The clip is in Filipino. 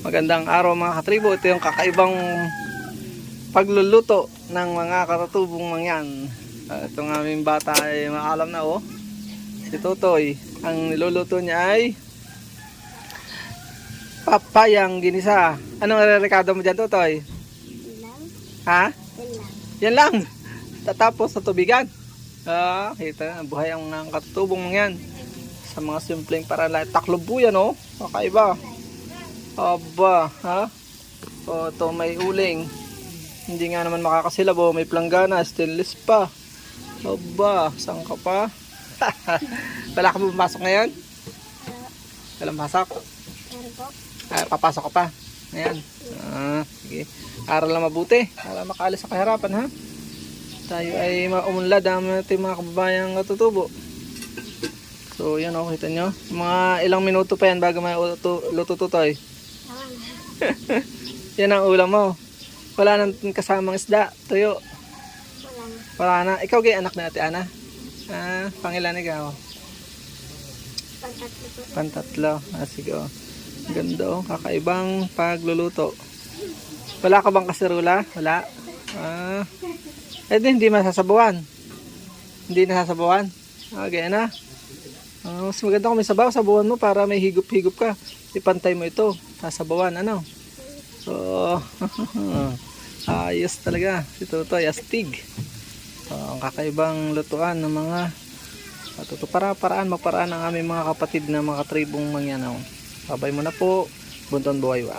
Magandang araw mga katribo. Ito yung kakaibang pagluluto ng mga katutubong mangyan. Itong aming bata ay maalam na oh. Si Totoy. Ang niluluto niya ay papayang ginisa. Anong rekado mo dyan, Totoy? Ha? Yan lang. Tatapos sa tubigan. Kita, buhay ang katutubong mangyan. Sa mga simpleng paraan. Taklob po yan oh. Kakaiba. Aba, ha? O, ito may uling. Hindi nga naman makakasilab. O, may planggana, stainless pa. Aba, saan ka pa? Wala ka pumasok ngayon? Walang pasok? Papasok ka pa. Ayan. Sige. Aral lang mabuti. Para makaalis sa kahirapan, ha? Tayo ay maumunlad ang ating mga kababayang katutubo. So, yan o, kita nyo. Mga ilang minuto pa yan bago may luto Totoy. Yan ang ulam mo. Wala nang kasamang isda, tuyo. Wala na. Ikaw gay anak na Ate Ana? Pangilan ikaw? Pantatlo. Sige o. Ganda o. Kakaibang pagluluto. Wala ka bang kasirula? Wala. Hindi masasabawan. Hindi nasasabawan. Okay na. Mas maganda kung may sabaw, sabawan mo para may higop-higop ka. Ipantay mo ito. Sasabawan, ano? So, ayos talaga. Si Totoy, astig. Ang kakaibang lutuan ng mga magparaan ng aming mga kapatid na mga tribong mangyan. Babay mo na po. Bunton buhay wa.